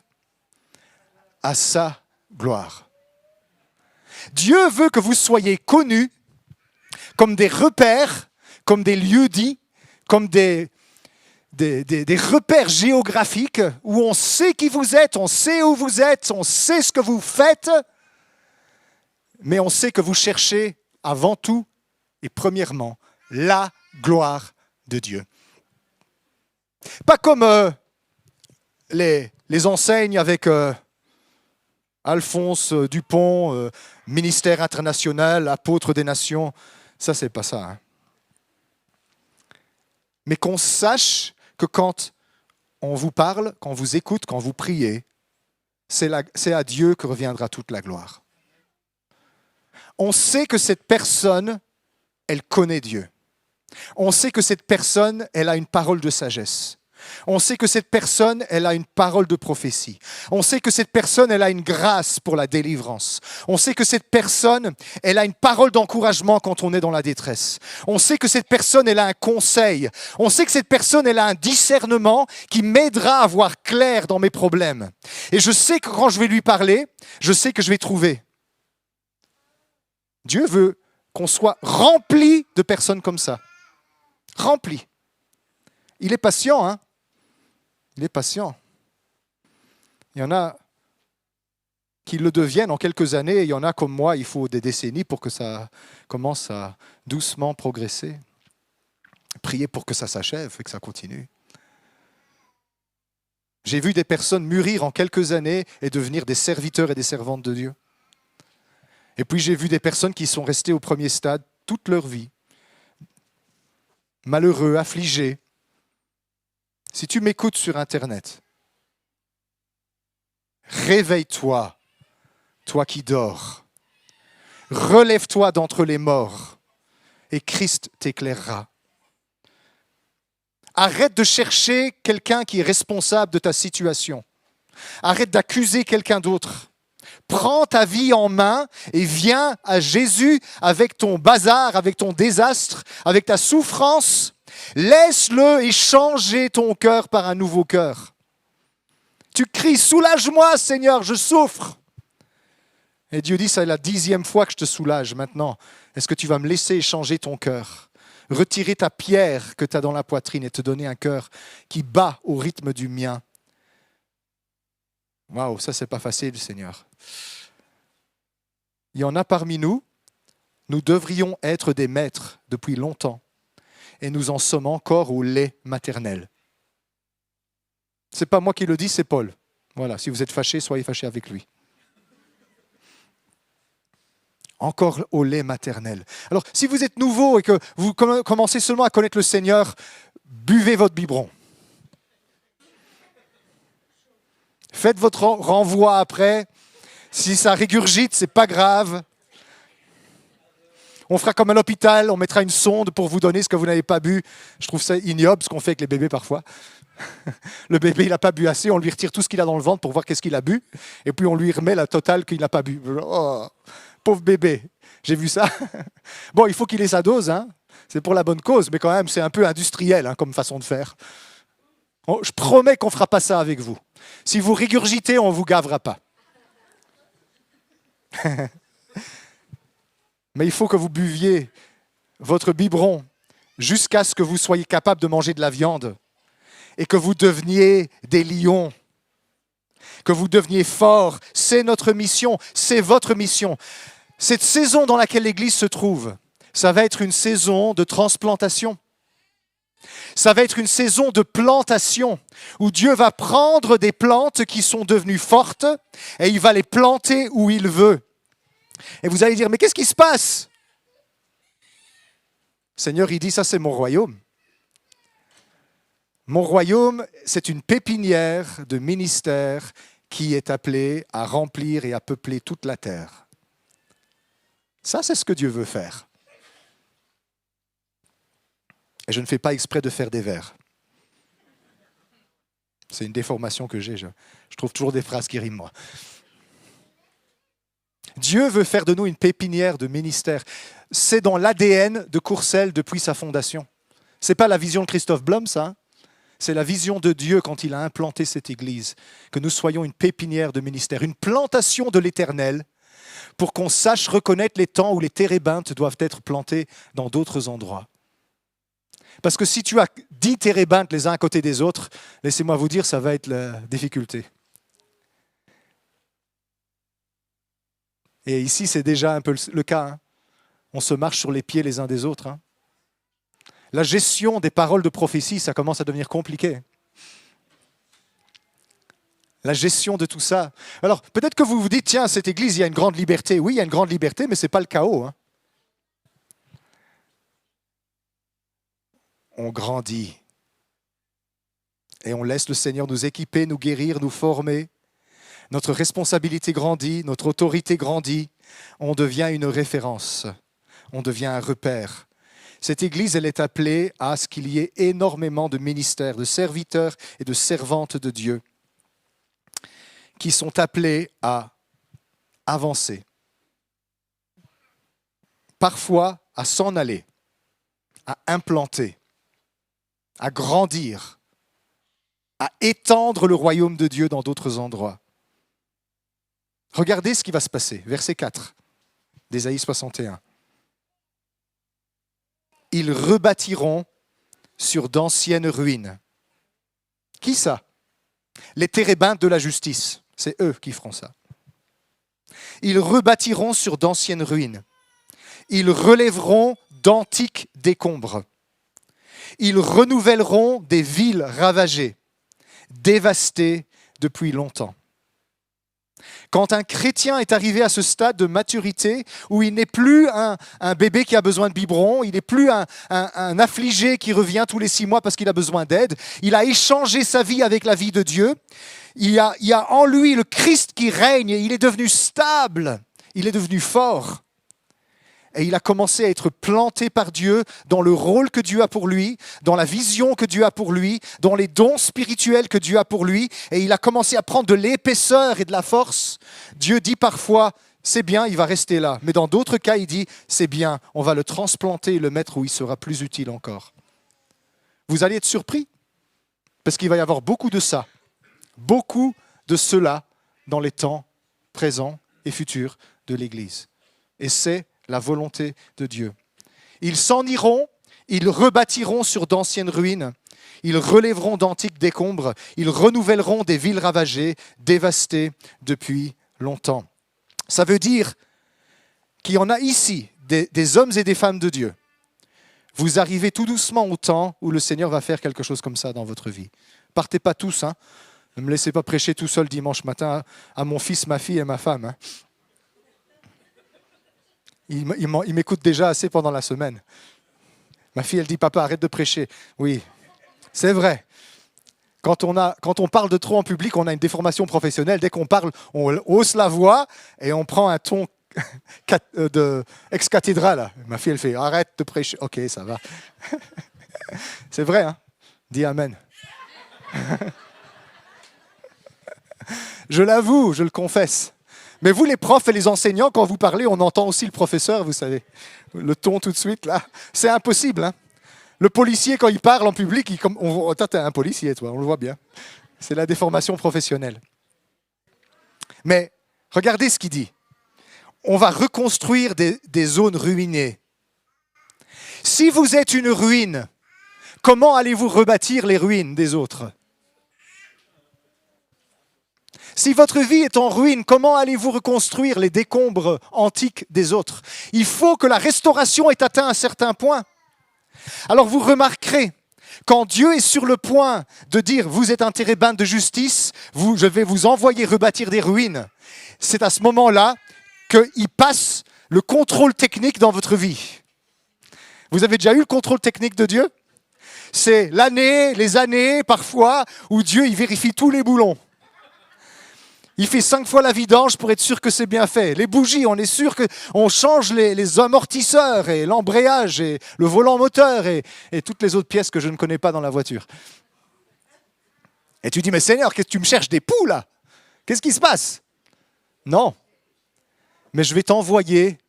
à sa gloire. Dieu veut que vous soyez connus comme des repères, comme des lieux dits, comme des repères géographiques où on sait qui vous êtes, on sait où vous êtes, on sait ce que vous faites, mais on sait que vous cherchez avant tout et premièrement la gloire de Dieu. Pas comme les enseignes avec Alphonse Dupont, ministère international, apôtre des nations. Ça, c'est pas ça. Hein. Mais qu'on sache que quand on vous parle, quand on vous écoute, quand vous priez, c'est à Dieu que reviendra toute la gloire. On sait que cette personne, elle connaît Dieu. On sait que cette personne, elle a une parole de sagesse. On sait que cette personne, elle a une parole de prophétie. On sait que cette personne, elle a une grâce pour la délivrance. On sait que cette personne, elle a une parole d'encouragement quand on est dans la détresse. On sait que cette personne, elle a un conseil. On sait que cette personne, elle a un discernement qui m'aidera à voir clair dans mes problèmes. Et je sais que quand je vais lui parler, je sais que je vais trouver. Dieu veut qu'on soit rempli de personnes comme ça. Rempli. Il est patient, hein? Il est patient. Il y en a qui le deviennent en quelques années, et il y en a comme moi, il faut des décennies pour que ça commence à doucement progresser. Priez pour que ça s'achève et que ça continue. J'ai vu des personnes mûrir en quelques années et devenir des serviteurs et des servantes de Dieu. Et puis j'ai vu des personnes qui sont restées au premier stade toute leur vie, malheureux, affligés. Si tu m'écoutes sur Internet, réveille-toi, toi qui dors. Relève-toi d'entre les morts et Christ t'éclairera. Arrête de chercher quelqu'un qui est responsable de ta situation. Arrête d'accuser quelqu'un d'autre. Prends ta vie en main et viens à Jésus avec ton bazar, avec ton désastre, avec ta souffrance. Laisse-le échanger ton cœur par un nouveau cœur. Tu cries, soulage-moi Seigneur, je souffre. Et Dieu dit, c'est la 10e fois que je te soulage maintenant. Est-ce que tu vas me laisser échanger ton cœur? Retirer ta pierre que tu as dans la poitrine et te donner un cœur qui bat au rythme du mien. Waouh, ça c'est pas facile Seigneur. Il y en a parmi nous, nous devrions être des maîtres depuis longtemps. Et nous en sommes encore au lait maternel. Ce n'est pas moi qui le dis, c'est Paul. Voilà, si vous êtes fâchés, soyez fâchés avec lui. Encore au lait maternel. Alors, si vous êtes nouveau et que vous commencez seulement à connaître le Seigneur, buvez votre biberon. Faites votre renvoi après. Si ça régurgite, ce n'est pas grave. On fera comme à l'hôpital, on mettra une sonde pour vous donner ce que vous n'avez pas bu. Je trouve ça ignoble, ce qu'on fait avec les bébés parfois. Le bébé, il n'a pas bu assez, on lui retire tout ce qu'il a dans le ventre pour voir qu'est-ce qu'il a bu, et puis on lui remet la totale qu'il n'a pas bu. Oh, pauvre bébé, j'ai vu ça. Bon, il faut qu'il ait sa dose, hein. C'est pour la bonne cause, mais quand même, c'est un peu industriel hein, comme façon de faire. Je promets qu'on ne fera pas ça avec vous. Si vous régurgitez, on ne vous gavera pas. Mais il faut que vous buviez votre biberon jusqu'à ce que vous soyez capable de manger de la viande et que vous deveniez des lions, que vous deveniez forts. C'est notre mission, c'est votre mission. Cette saison dans laquelle l'Église se trouve, ça va être une saison de transplantation. Ça va être une saison de plantation où Dieu va prendre des plantes qui sont devenues fortes et il va les planter où il veut. Et vous allez dire, mais qu'est-ce qui se passe? Seigneur, il dit, ça c'est mon royaume. Mon royaume, c'est une pépinière de ministère qui est appelée à remplir et à peupler toute la terre. Ça, c'est ce que Dieu veut faire. Et je ne fais pas exprès de faire des vers. C'est une déformation que j'ai. Je trouve toujours des phrases qui riment, moi. Dieu veut faire de nous une pépinière de ministère. C'est dans l'ADN de Courcelles depuis sa fondation. Ce n'est pas la vision de Christophe Blum, ça. Hein. C'est la vision de Dieu quand il a implanté cette Église. Que nous soyons une pépinière de ministère, une plantation de l'Éternel pour qu'on sache reconnaître les temps où les térébinthes doivent être plantés dans d'autres endroits. Parce que si tu as 10 térébinthes les uns à côté des autres, laissez-moi vous dire, ça va être la difficulté. Et ici, c'est déjà un peu le cas. Hein. On se marche sur les pieds les uns des autres. Hein. La gestion des paroles de prophétie, ça commence à devenir compliqué. La gestion de tout ça. Alors, peut-être que vous vous dites, tiens, cette église, il y a une grande liberté. Oui, il y a une grande liberté, mais ce n'est pas le chaos. Hein. On grandit. Et on laisse le Seigneur nous équiper, nous guérir, nous former. Notre responsabilité grandit, notre autorité grandit. On devient une référence. On devient un repère. Cette église, elle est appelée à ce qu'il y ait énormément de ministères, de serviteurs et de servantes de Dieu qui sont appelés à avancer. Parfois, à s'en aller, à implanter, à grandir, à étendre le royaume de Dieu dans d'autres endroits. Regardez ce qui va se passer. Verset 4 d'Ésaïe 61. Ils rebâtiront sur d'anciennes ruines. Qui ça? Les térébinthes de la justice. C'est eux qui feront ça. Ils rebâtiront sur d'anciennes ruines. Ils relèveront d'antiques décombres. Ils renouvelleront des villes ravagées, dévastées depuis longtemps. Quand un chrétien est arrivé à ce stade de maturité où il n'est plus un bébé qui a besoin de biberon, il n'est plus un affligé qui revient tous les 6 mois parce qu'il a besoin d'aide, il a échangé sa vie avec la vie de Dieu, il y a en lui le Christ qui règne, et il est devenu stable, il est devenu fort. Et il a commencé à être planté par Dieu dans le rôle que Dieu a pour lui, dans la vision que Dieu a pour lui, dans les dons spirituels que Dieu a pour lui. Et il a commencé à prendre de l'épaisseur et de la force. Dieu dit parfois, c'est bien, il va rester là. Mais dans d'autres cas, il dit, c'est bien, on va le transplanter et le mettre où il sera plus utile encore. Vous allez être surpris, parce qu'il va y avoir beaucoup de ça, beaucoup de cela dans les temps présents et futurs de l'Église. Et c'est la volonté de Dieu. Ils s'en iront, ils rebâtiront sur d'anciennes ruines, ils relèveront d'antiques décombres, ils renouvelleront des villes ravagées, dévastées depuis longtemps. Ça veut dire qu'il y en a ici des hommes et des femmes de Dieu. Vous arrivez tout doucement au temps où le Seigneur va faire quelque chose comme ça dans votre vie. Partez pas tous, hein. Ne me laissez pas prêcher tout seul dimanche matin à mon fils, ma fille et ma femme. Hein. Il m'écoute déjà assez pendant la semaine. Ma fille, elle dit, papa, arrête de prêcher. Oui, c'est vrai. Quand on parle de trop en public, on a une déformation professionnelle. Dès qu'on parle, on hausse la voix et on prend un ton de ex-cathédrale. Ma fille, elle fait « Arrête de prêcher ». Ok, ça va. C'est vrai, hein? Dis Amen. Je l'avoue, je le confesse. Mais vous, les profs et les enseignants, quand vous parlez, on entend aussi le professeur, vous savez. Le ton tout de suite, là, c'est impossible. Hein. Le policier, quand il parle en public, toi, t'es un policier, toi, on le voit bien. C'est la déformation professionnelle. Mais regardez ce qu'il dit. On va reconstruire des zones ruinées. Si vous êtes une ruine, comment allez-vous rebâtir les ruines des autres ? Si votre vie est en ruine, comment allez-vous reconstruire les décombres antiques des autres ? Il faut que la restauration ait atteint un certain point. Alors vous remarquerez, quand Dieu est sur le point de dire « Vous êtes un térébinthe de justice, je vais vous envoyer rebâtir des ruines », c'est à ce moment-là qu'il passe le contrôle technique dans votre vie. Vous avez déjà eu le contrôle technique de Dieu ? C'est l'année, les années, parfois, où Dieu il vérifie tous les boulons. Il fait 5 fois la vidange pour être sûr que c'est bien fait. Les bougies, on est sûr qu'on change les amortisseurs et l'embrayage et le volant moteur et toutes les autres pièces que je ne connais pas dans la voiture. Et tu dis, mais Seigneur, qu'est-ce que tu me cherches des poux là ? Qu'est-ce qui se passe ? Non, mais je vais t'envoyer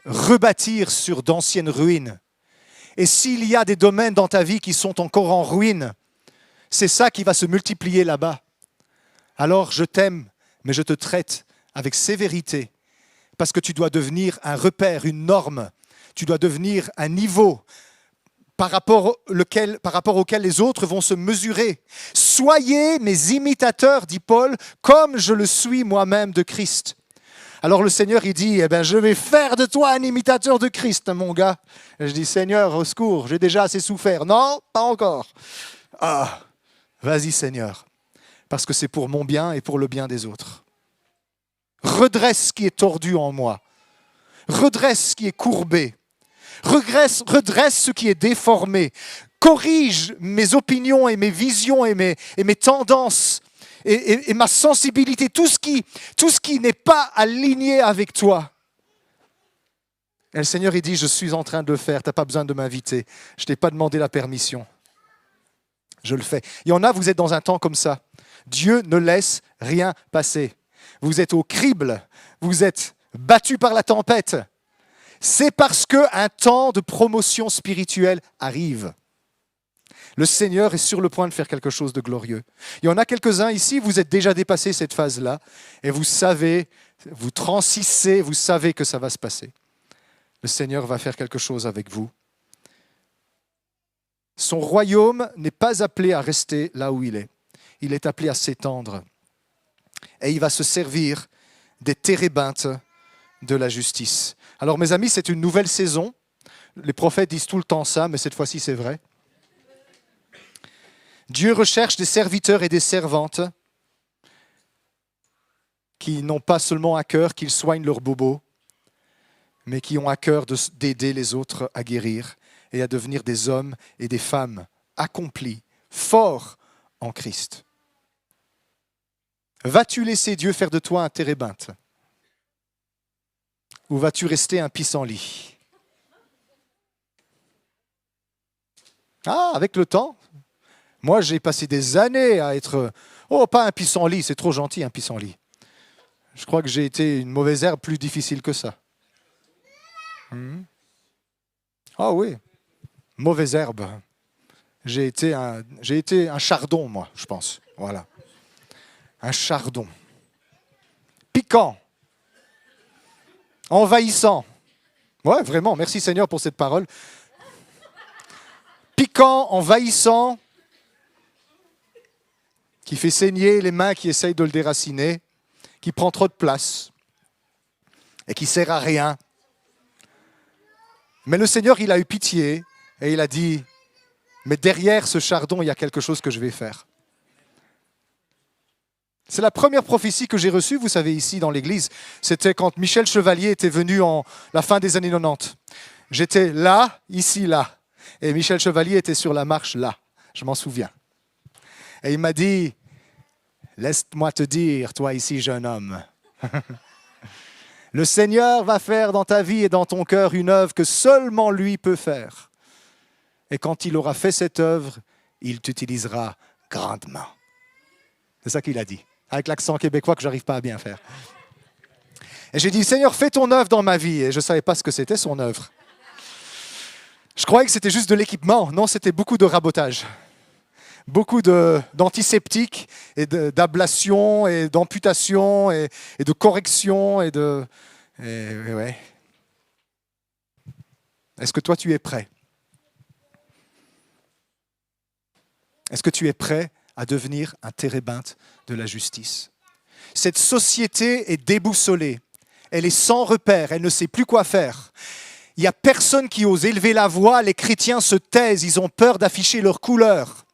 rebâtir sur d'anciennes ruines. Et s'il y a des domaines dans ta vie qui sont encore en ruine, c'est ça qui va se multiplier là-bas. Alors je t'aime, mais je te traite avec sévérité, parce que tu dois devenir un repère, une norme. Tu dois devenir un niveau par rapport auquel les autres vont se mesurer. Soyez mes imitateurs, dit Paul, comme je le suis moi-même de Christ. Alors le Seigneur, il dit, je vais faire de toi un imitateur de Christ, mon gars. Et je dis, Seigneur, au secours, j'ai déjà assez souffert. Non, pas encore. Ah, vas-y Seigneur, parce que c'est pour mon bien et pour le bien des autres. Redresse ce qui est tordu en moi. Redresse ce qui est courbé. Redresse ce qui est déformé. Corrige mes opinions et mes visions et mes tendances et ma sensibilité, tout ce qui n'est pas aligné avec toi. Et le Seigneur, il dit, je suis en train de le faire, tu n'as pas besoin de m'inviter. Je ne t'ai pas demandé la permission. Je le fais. Il y en a, vous êtes dans un temps comme ça. Dieu ne laisse rien passer. Vous êtes au crible, vous êtes battu par la tempête. C'est parce qu'un temps de promotion spirituelle arrive. Le Seigneur est sur le point de faire quelque chose de glorieux. Il y en a quelques-uns ici, vous êtes déjà dépassé cette phase-là, et vous savez, vous transissez, vous savez que ça va se passer. Le Seigneur va faire quelque chose avec vous. Son royaume n'est pas appelé à rester là où il est. Il est appelé à s'étendre. Et il va se servir des térébinthes de la justice. Alors mes amis, c'est une nouvelle saison. Les prophètes disent tout le temps ça, mais cette fois-ci c'est vrai. Dieu recherche des serviteurs et des servantes qui n'ont pas seulement à cœur qu'ils soignent leurs bobos, mais qui ont à cœur d'aider les autres à guérir et à devenir des hommes et des femmes accomplis, forts en Christ. Vas-tu laisser Dieu faire de toi un térébinthe ? Ou vas-tu rester un pissenlit ? Ah, avec le temps, moi j'ai passé des années à être... Oh, pas un pissenlit, c'est trop gentil un pissenlit. Je crois que j'ai été une mauvaise herbe plus difficile que ça. Ah oui, mauvaise herbe. J'ai été un chardon, moi, je pense. Voilà. Un chardon. Piquant. Envahissant. Ouais, vraiment, merci Seigneur pour cette parole. Piquant, envahissant, qui fait saigner les mains qui essayent de le déraciner, qui prend trop de place et qui ne sert à rien. Mais le Seigneur, il a eu pitié et il a dit, mais derrière ce chardon, il y a quelque chose que je vais faire. C'est la première prophétie que j'ai reçue, vous savez, ici dans l'église. C'était quand Michel Chevalier était venu en la fin des années 90. J'étais là, ici, là. Et Michel Chevalier était sur la marche là. Je m'en souviens. Et il m'a dit, laisse-moi te dire, toi ici, jeune homme. Le Seigneur va faire dans ta vie et dans ton cœur une œuvre que seulement lui peut faire. Et quand il aura fait cette œuvre, il t'utilisera grandement. C'est ça qu'il a dit, avec l'accent québécois que je n'arrive pas à bien faire. Et j'ai dit, Seigneur, fais ton œuvre dans ma vie. Et je ne savais pas ce que c'était son œuvre. Je croyais que c'était juste de l'équipement. Non, c'était beaucoup de rabotage. Beaucoup d'antiseptiques et d'ablation et d'amputation et de correction et ouais. Est-ce que toi, tu es prêt? Est-ce que tu es prêt à devenir un térébinthe de la justice? Cette société est déboussolée. Elle est sans repère. Elle ne sait plus quoi faire. Il n'y a personne qui ose élever la voix. Les chrétiens se taisent. Ils ont peur d'afficher leur couleur.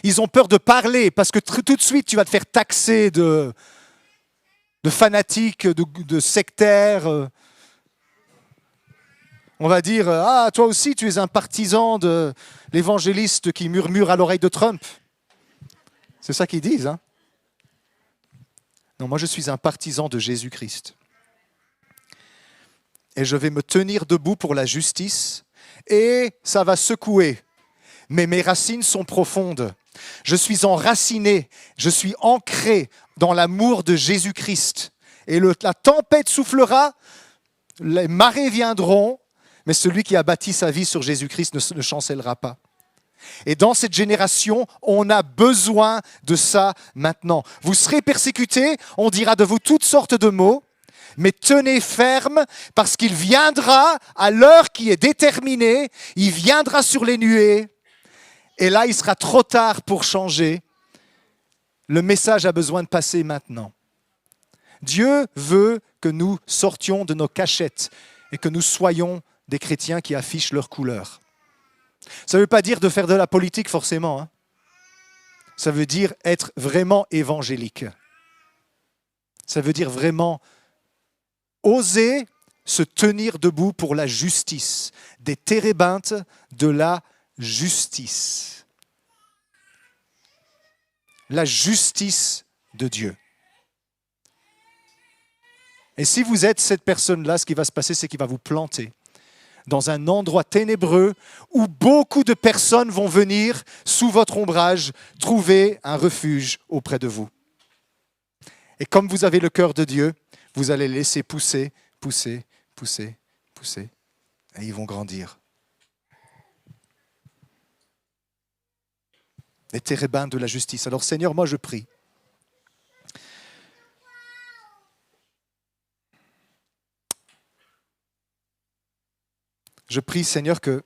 Ils ont peur de parler parce que tout de suite, tu vas te faire taxer de fanatiques, de sectaires. On va dire, ah, toi aussi, tu es un partisan de l'évangéliste qui murmure à l'oreille de Trump. C'est ça qu'ils disent, hein? Non, moi, je suis un partisan de Jésus-Christ. Et je vais me tenir debout pour la justice et ça va secouer. Mais mes racines sont profondes. Je suis enraciné, je suis ancré dans l'amour de Jésus-Christ. Et la tempête soufflera, les marées viendront, mais celui qui a bâti sa vie sur Jésus-Christ ne chancellera pas. Et dans cette génération, on a besoin de ça maintenant. Vous serez persécutés, on dira de vous toutes sortes de mots, mais tenez ferme parce qu'il viendra à l'heure qui est déterminée, il viendra sur les nuées. Et là, il sera trop tard pour changer. Le message a besoin de passer maintenant. Dieu veut que nous sortions de nos cachettes et que nous soyons des chrétiens qui affichent leur couleur. Ça ne veut pas dire de faire de la politique forcément, hein. Ça veut dire être vraiment évangélique. Ça veut dire vraiment oser se tenir debout pour la justice, des térébinthes de la justice. La justice de Dieu. Et si vous êtes cette personne-là, ce qui va se passer, c'est qu'il va vous planter dans un endroit ténébreux où beaucoup de personnes vont venir, sous votre ombrage, trouver un refuge auprès de vous. Et comme vous avez le cœur de Dieu, vous allez laisser pousser, pousser, pousser, pousser. Et ils vont grandir. Les térébinthes de la justice. Alors Seigneur, moi je prie. Je prie, Seigneur, que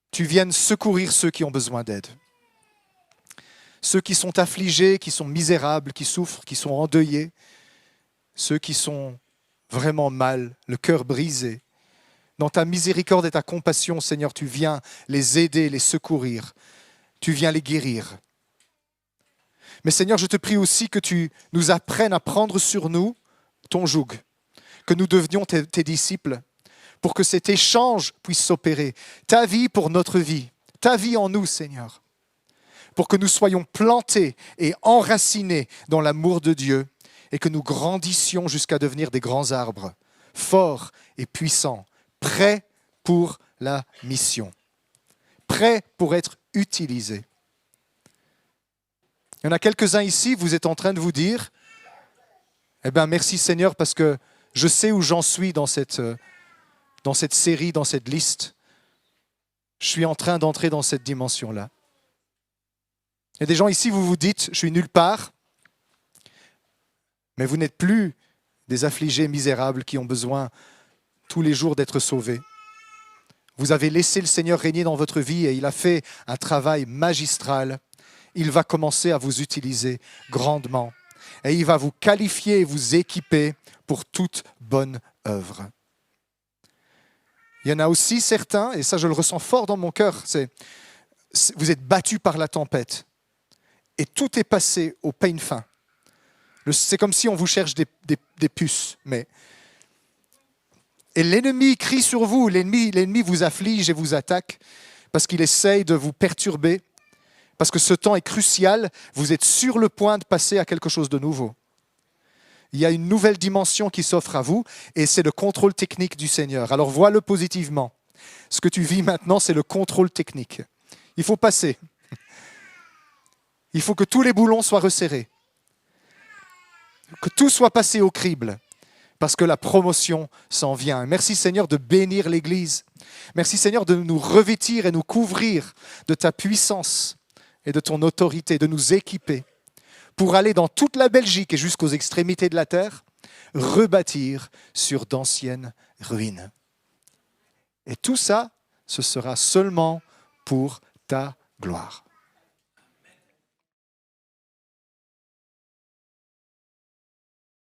tu viennes secourir ceux qui ont besoin d'aide. Ceux qui sont affligés, qui sont misérables, qui souffrent, qui sont endeuillés. Ceux qui sont vraiment mal, le cœur brisé. Dans ta miséricorde et ta compassion, Seigneur, tu viens les aider, les secourir. Tu viens les guérir. Mais Seigneur, je te prie aussi que tu nous apprennes à prendre sur nous ton joug, que nous devenions tes disciples, pour que cet échange puisse s'opérer. Ta vie pour notre vie, ta vie en nous, Seigneur, pour que nous soyons plantés et enracinés dans l'amour de Dieu et que nous grandissions jusqu'à devenir des grands arbres, forts et puissants, prêts pour la mission, prêts pour être utilisés. Il y en a quelques-uns ici, vous êtes en train de vous dire, eh bien merci Seigneur parce que je sais où j'en suis dans cette série, dans cette liste. Je suis en train d'entrer dans cette dimension-là. Il y a des gens ici, vous vous dites, je suis nulle part, mais vous n'êtes plus des affligés misérables qui ont besoin tous les jours d'être sauvés. Vous avez laissé le Seigneur régner dans votre vie et il a fait un travail magistral. Il va commencer à vous utiliser grandement et il va vous qualifier et vous équiper pour toute bonne œuvre. Il y en a aussi certains, et ça je le ressens fort dans mon cœur, vous êtes battus par la tempête et tout est passé au peigne fin. C'est comme si on vous cherche des puces. Et l'ennemi crie sur vous, l'ennemi vous afflige et vous attaque parce qu'il essaye de vous perturber, parce que ce temps est crucial, vous êtes sur le point de passer à quelque chose de nouveau. il y a une nouvelle dimension qui s'offre à vous et c'est le contrôle technique du Seigneur. Alors vois-le positivement. Ce que tu vis maintenant, c'est le contrôle technique. Il faut passer. Il faut que tous les boulons soient resserrés. Que tout soit passé au crible. Parce que la promotion s'en vient. Merci Seigneur de bénir l'Église. Merci Seigneur de nous revêtir et nous couvrir de ta puissance et de ton autorité, de nous équiper pour aller dans toute la Belgique et jusqu'aux extrémités de la terre, rebâtir sur d'anciennes ruines. Et tout ça, ce sera seulement pour ta gloire.